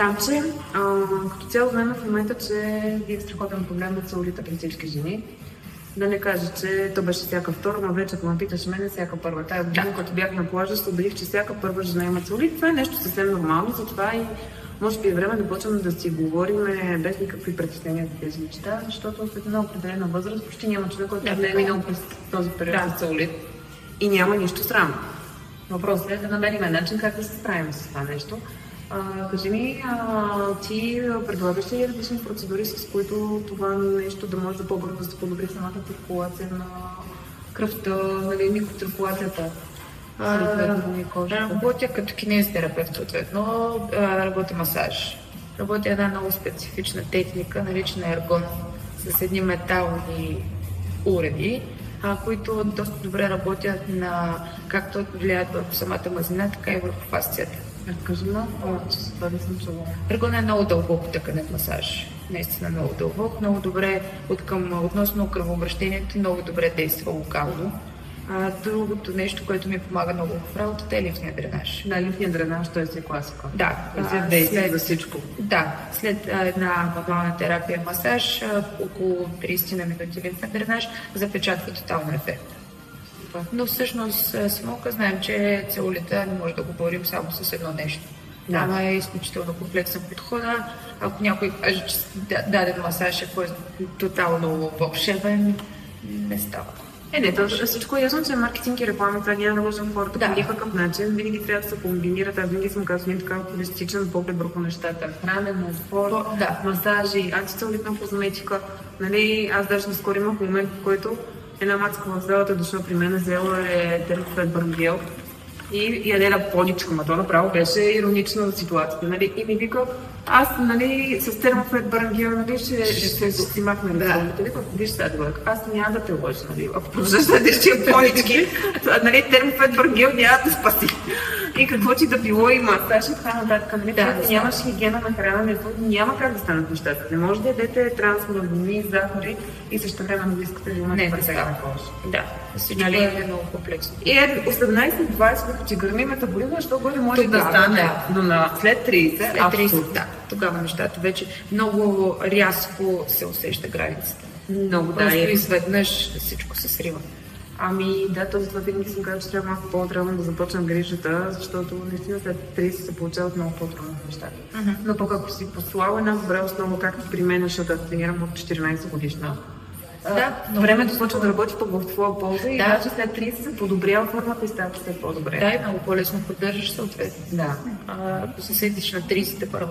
Там, че като цяло знаем в момента, че вие страхотен проблем от целулита при всички жени. Да не кажа, че то беше всяка втора, но вече ако ме питаш мене, всяка първа. Тая година, като бях на плажа, се убедих, че всяка първа жена има целулит. Това е нещо съвсем нормално, затова и може би е време да почнем да си говорим без никакви притеснения за тези неща, защото след една определена възраст почти няма човек, който не е минал през този период за целулит и няма нищо срамно. Въпросът е да намерим начин как да се справим с това нещо. Кажи ми, ти предлагаш ли различни процедури, с които това нещо да може да по-бързо да се подобри самата циркулация на кръвта, нали, микроциркулацията? Работя като кинезитерапевт, съответно, работя масаж. Работя една много специфична техника, наречена ергон, с едни метални уреди, които доста добре работят на както влияят върху самата мазнина, така и върху фасцията. Разкажи малко, че за това не съм чувала. Ергон е много дълбоко тъканев масаж. Наистина много дълбок, много добре относно кръвообращението, много добре действа локално. Другото нещо, което ми помага много в работата е лимфния дренаж. Да, лимфния дренаж, той си е класика. Да, след за всичко. Да, след една нормална терапия масаж, около 30 на минути лимфен дренаж запечатва тотално ефект. Но всъщност самока знаем, че целулита не може да го борим само с едно нещо. Там е изключително комплексен подход. Ако някой каже, че даден масаж е тотално вълшебен, не става. Всичко е ясно, че маркетинг и рекламата няма да лъжим хората по никакъв начин. Винаги трябва да се комбинират. Аз винаги съм казвала така холистичен поглед върху нещата. Хранене, спорт, масажи, антицелулитна козметика. Нали, аз даже наскоро имах момент, в който една мацка в залата дошла при мен, взела терапевт Бърнгел и яде поничка, но то направо беше иронично за ситуацията. Нали? И ми вика, аз с термофет Бърнгел ще си махна ръцете. Виж сега, аз няма да те лъжа. Ако продължаш да ядеш тия понички, термофет Бърнгел няма да спаси. И какво ти да било и масаж и така нататък. Нямаш хигиена на храненето, няма как да станат нещата. Не може да ядете трансмагни, захари и също време да искате да имате пресекана кожа. Да, всичко е много комплексно. И 18-20, докато ти гърми метаболизма, що горе може да стане. Но след 30, да, тогава нещата вече много рязко се усеща границата. Много, просто изведнъж всичко се срива. Този това винаги съм казала, че трябва малко по-трудно да започнем грижата, защото наистина след 30 се получават много по-трудни неща. Но пък ако си послала една добра основа, както при мен, защото аз тренирам от 14 годишна, времето почва да работи пък в твоя полза и даже след 30 се подобрява формата и става все по-добре. Да, и много по-лесно поддържаш съответно. Ако се сетиш на 30-та първа